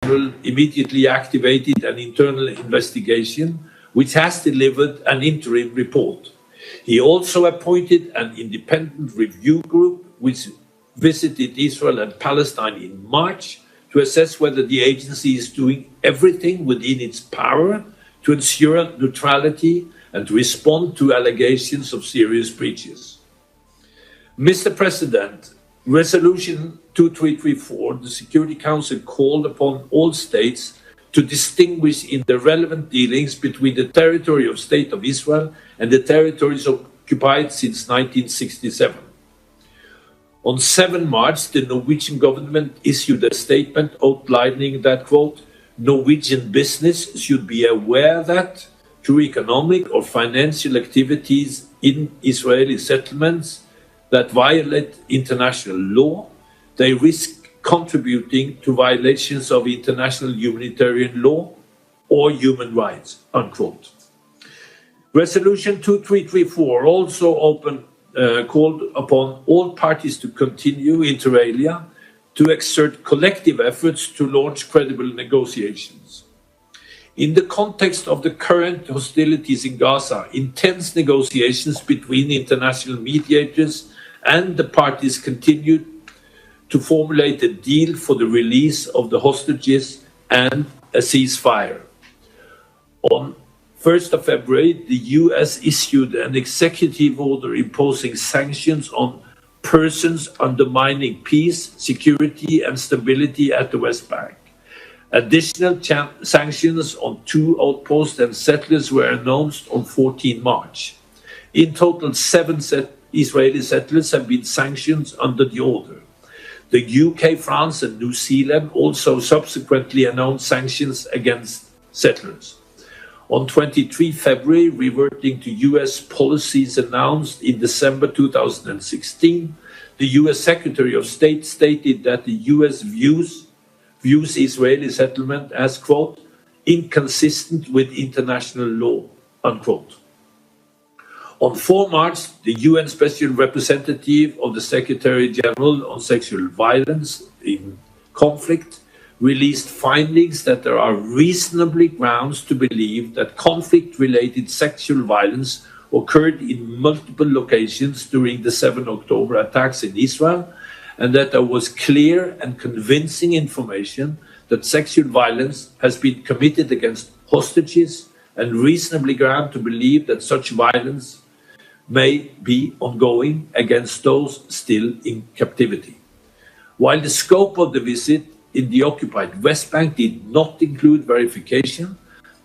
General immediately activated an internal investigation, which has delivered an interim report. He also appointed an independent review group, which visited Israel and Palestine in March to assess whether the agency is doing everything within its power to ensure neutrality and to respond to allegations of serious breaches. Mr. President, Resolution 2334, the Security Council called upon all states to distinguish in the relevant dealings between the territory of State of Israel and the territories occupied since 1967. On 7 March, the Norwegian government issued a statement outlining that, quote, Norwegian business should be aware that through economic or financial activities in Israeli settlements that violate international law, they risk contributing to violations of international humanitarian law or human rights, unquote. Resolution 2334 also called upon all parties to continue, inter alia, to exert collective efforts to launch credible negotiations. In the context of the current hostilities in Gaza, intense negotiations between international mediators and the parties continued to formulate a deal for the release of the hostages and a ceasefire. On 1st of February, the US issued an executive order imposing sanctions on persons undermining peace, security, and stability at the West Bank. Additional sanctions on 2 outposts and settlers were announced on 14 March. In total, 7 Israeli settlers have been sanctioned under the order. The UK, France, and New Zealand also subsequently announced sanctions against settlers. On 23 February, reverting to US policies announced in December 2016, the US Secretary of State stated that the US views Israeli settlement as, quote, inconsistent with international law, unquote. On 4 March, the UN Special Representative of the Secretary General on Sexual Violence in Conflict released findings that there are reasonably grounds to believe that conflict-related sexual violence occurred in multiple locations during the 7 October attacks in Israel, and that there was clear and convincing information that sexual violence has been committed against hostages, and reasonably ground to believe that such violence may be ongoing against those still in captivity. While the scope of the visit in the occupied West Bank did not include verification,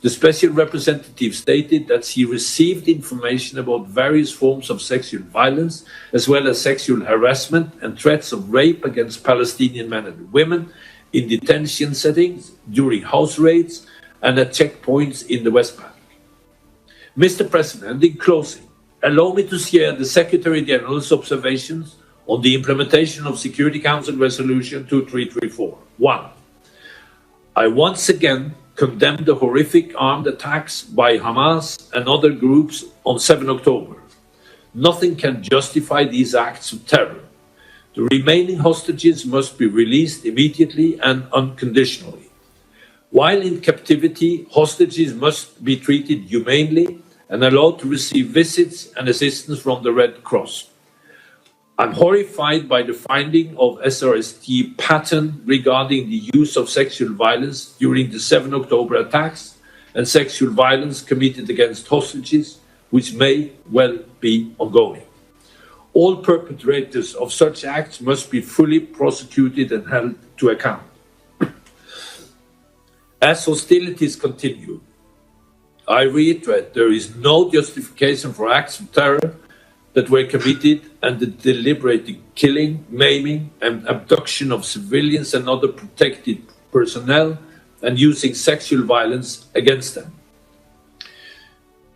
the Special Representative stated that she received information about various forms of sexual violence, as well as sexual harassment and threats of rape against Palestinian men and women in detention settings, during house raids, and at checkpoints in the West Bank. Mr. President, in closing, allow me to share the Secretary General's observations on the implementation of Security Council Resolution 2334. 1. I once again condemn the horrific armed attacks by Hamas and other groups on 7 October. Nothing can justify these acts of terror. The remaining hostages must be released immediately and unconditionally. While in captivity, hostages must be treated humanely and allowed to receive visits and assistance from the Red Cross. I'm horrified by the finding of SRST pattern regarding the use of sexual violence during the 7 October attacks and sexual violence committed against hostages, which may well be ongoing. All perpetrators of such acts must be fully prosecuted and held to account. As hostilities continue, I reiterate there is no justification for acts of terror that were committed and the deliberate killing, maiming, and abduction of civilians and other protected personnel, and using sexual violence against them.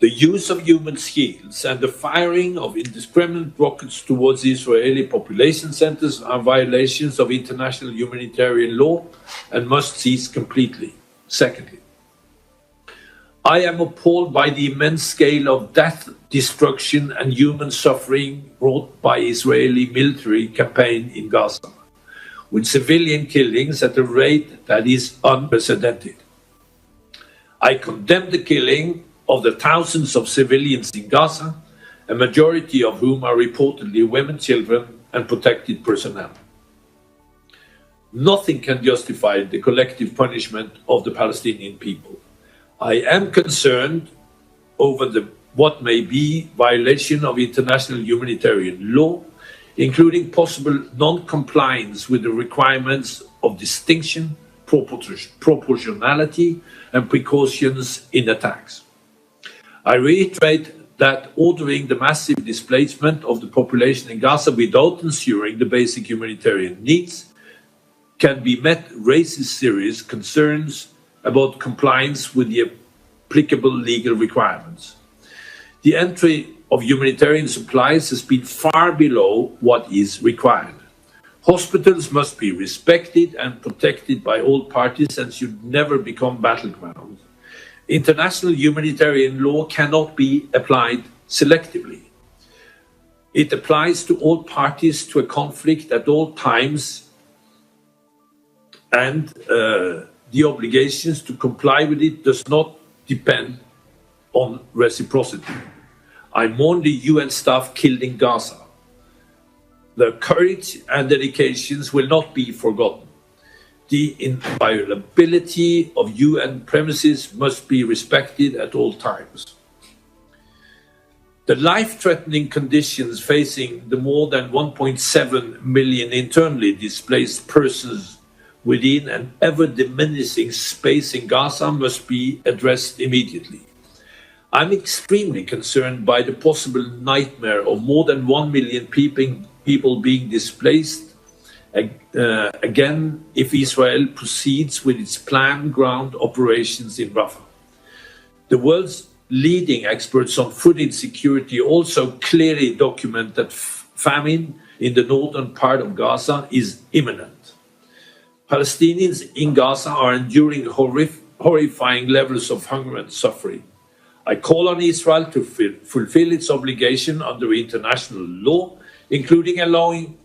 The use of human shields and the firing of indiscriminate rockets towards Israeli population centers are violations of international humanitarian law and must cease completely. Secondly, I am appalled by the immense scale of death, destruction, and human suffering brought by Israeli military campaign in Gaza. with civilian killings at a rate that is unprecedented. I condemn the killing of the thousands of civilians in Gaza, a majority of whom are reportedly women, children, and protected personnel. Nothing can justify the collective punishment of the Palestinian people. I am concerned over what may be violation of international humanitarian law, including possible non-compliance with the requirements of distinction, proportionality, and precautions in attacks. I reiterate that ordering the massive displacement of the population in Gaza without ensuring the basic humanitarian needs can be met raises serious concerns about compliance with the applicable legal requirements. The entry of humanitarian supplies has been far below what is required. Hospitals must be respected and protected by all parties and should never become battlegrounds. International humanitarian law cannot be applied selectively. It applies to all parties to a conflict at all times, and the obligations to comply with it does not depend on reciprocity. I mourn the UN staff killed in Gaza. Their courage and dedications will not be forgotten. The inviolability of UN premises must be respected at all times. The life-threatening conditions facing the more than 1.7 million internally displaced persons within an ever-diminishing space in Gaza must be addressed immediately. I'm extremely concerned by the possible nightmare of more than 1 million people being displaced again if Israel proceeds with its planned ground operations in Rafah. The world's leading experts on food insecurity also clearly document that famine in the northern part of Gaza is imminent. Palestinians in Gaza are enduring horrifying levels of hunger and suffering. I call on Israel to fulfill its obligation under international law, including allowing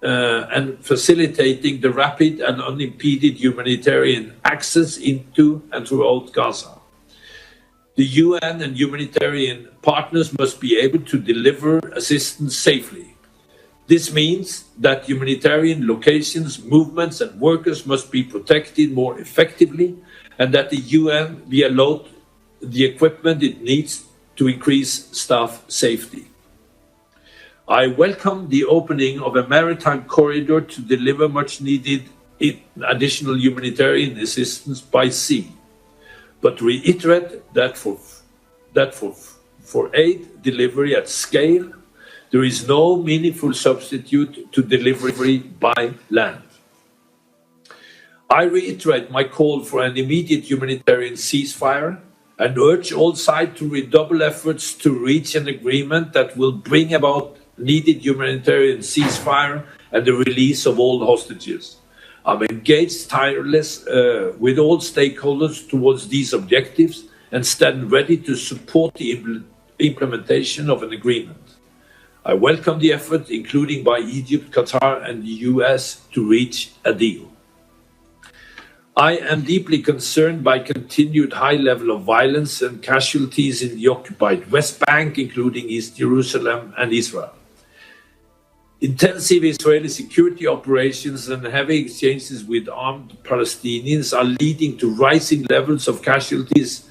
and facilitating the rapid and unimpeded humanitarian access into and throughout Gaza. The UN and humanitarian partners must be able to deliver assistance safely. This means that humanitarian locations, movements, and workers must be protected more effectively, and that the UN be allowed the equipment it needs to increase staff safety. I welcome the opening of a maritime corridor to deliver much needed additional humanitarian assistance by sea, but reiterate that for aid delivery at scale, there is no meaningful substitute to delivery by land. I reiterate my call for an immediate humanitarian ceasefire and urge all sides to redouble efforts to reach an agreement that will bring about needed humanitarian ceasefire and the release of all hostages. I'm engaged tirelessly with all stakeholders towards these objectives and stand ready to support the implementation of an agreement. I welcome the effort, including by Egypt, Qatar, and the US, to reach a deal. I am deeply concerned by continued high level of violence and casualties in the occupied West Bank, including East Jerusalem and Israel. Intensive Israeli security operations and heavy exchanges with armed Palestinians are leading to rising levels of casualties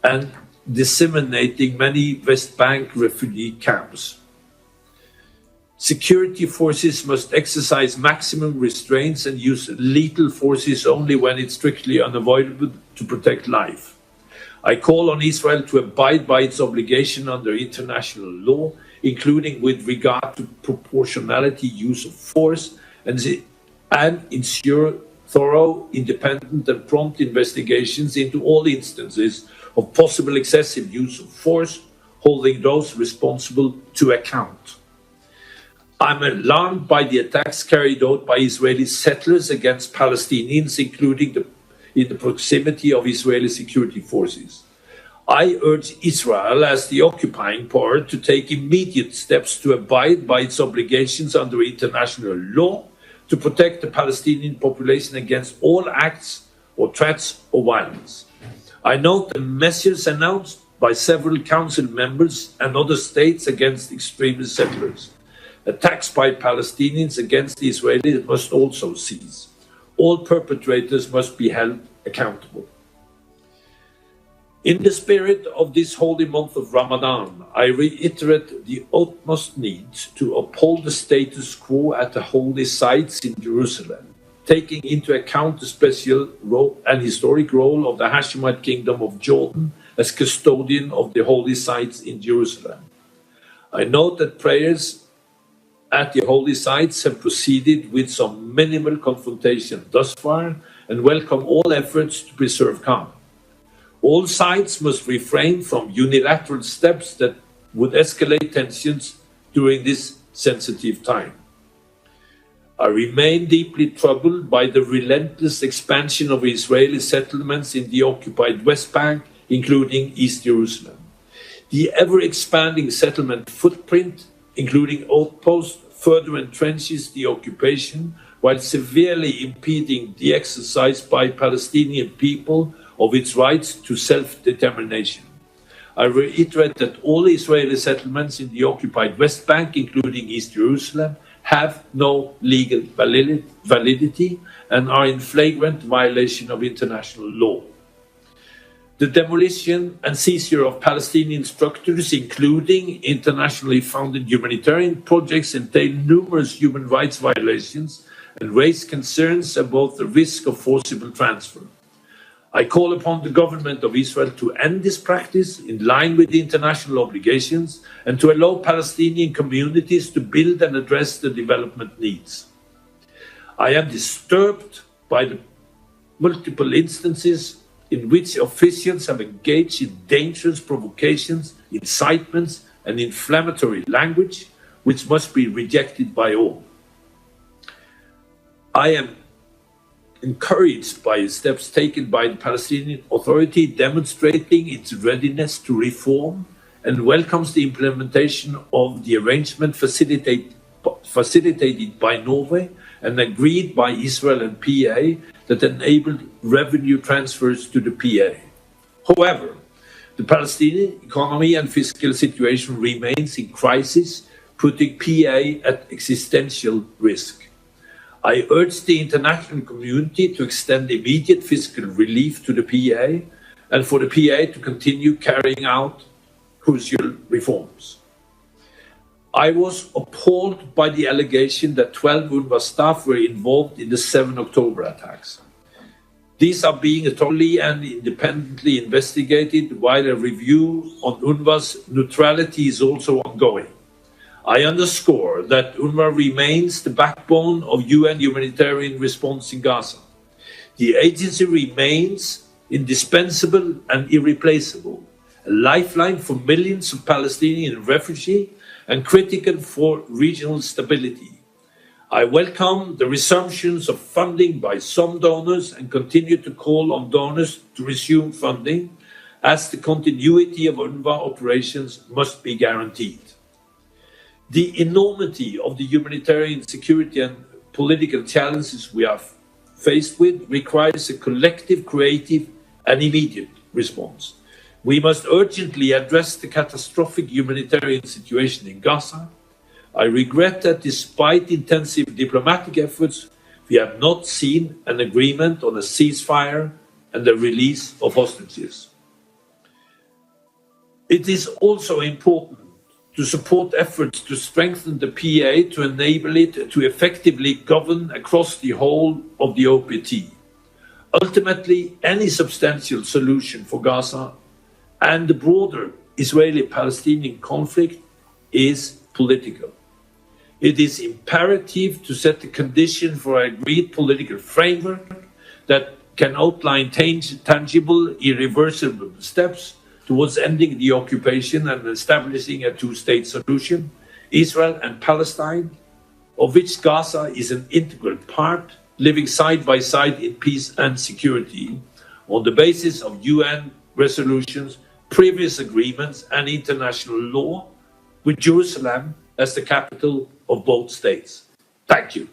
and disseminating many West Bank refugee camps. Security forces must exercise maximum restraints and use lethal forces only when it's strictly unavoidable to protect life. I call on Israel to abide by its obligation under international law, including with regard to proportionality use of force, and ensure thorough, independent and prompt investigations into all instances of possible excessive use of force, holding those responsible to account. I'm alarmed by the attacks carried out by Israeli settlers against Palestinians, including in the proximity of Israeli security forces. I urge Israel, as the occupying power, to take immediate steps to abide by its obligations under international law, to protect the Palestinian population against all acts or threats or violence. I note the measures announced by several council members and other states against extremist settlers. Attacks by Palestinians against the Israelis must also cease. All perpetrators must be held accountable. In the spirit of this holy month of Ramadan, I reiterate the utmost need to uphold the status quo at the holy sites in Jerusalem, taking into account the special and historic role of the Hashemite Kingdom of Jordan as custodian of the holy sites in Jerusalem. I note that prayers at the holy sites have proceeded with some minimal confrontation thus far and welcome all efforts to preserve calm. All sides must refrain from unilateral steps that would escalate tensions during this sensitive time. I remain deeply troubled by the relentless expansion of Israeli settlements in the occupied West Bank, including East Jerusalem. The ever-expanding settlement footprint, including outposts, further entrenches the occupation while severely impeding the exercise by Palestinian people of its rights to self-determination. I reiterate that all Israeli settlements in the occupied West Bank, including East Jerusalem, have no legal validity and are in flagrant violation of international law. The demolition and seizure of Palestinian structures, including internationally funded humanitarian projects, entail numerous human rights violations and raise concerns about the risk of forcible transfer. I call upon the government of Israel to end this practice in line with the international obligations and to allow Palestinian communities to build and address the development needs. I am disturbed by the multiple instances in which officials have engaged in dangerous provocations, incitements, and inflammatory language, which must be rejected by all. I am encouraged by steps taken by the Palestinian Authority demonstrating its readiness to reform and welcomes the implementation of the arrangement facilitated by Norway and agreed by Israel and PA that enabled revenue transfers to the PA. However, the Palestinian economy and fiscal situation remains in crisis, putting PA at existential risk. I urge the international community to extend immediate fiscal relief to the PA and for the PA to continue carrying out crucial reforms. I was appalled by the allegation that 12 UNRWA staff were involved in the 7 October attacks. These are being thoroughly and independently investigated, while a review on UNRWA's neutrality is also ongoing. I underscore that UNRWA remains the backbone of UN humanitarian response in Gaza. The agency remains indispensable and irreplaceable, a lifeline for millions of Palestinian refugees and critical for regional stability. I welcome the resumptions of funding by some donors and continue to call on donors to resume funding, as the continuity of UNRWA operations must be guaranteed. The enormity of the humanitarian, security and political challenges we are faced with requires a collective, creative and immediate response. We must urgently address the catastrophic humanitarian situation in Gaza. I regret that despite intensive diplomatic efforts, we have not seen an agreement on a ceasefire and the release of hostages. It is also important to support efforts to strengthen the PA to enable it to effectively govern across the whole of the OPT. Ultimately, any substantial solution for Gaza and the broader Israeli-Palestinian conflict is political. It is imperative to set the condition for an agreed political framework that can outline tangible, irreversible steps towards ending the occupation and establishing a two-state solution, Israel and Palestine, of which Gaza is an integral part, living side by side in peace and security on the basis of UN resolutions, previous agreements and international law, with Jerusalem as the capital of both states. Thank you.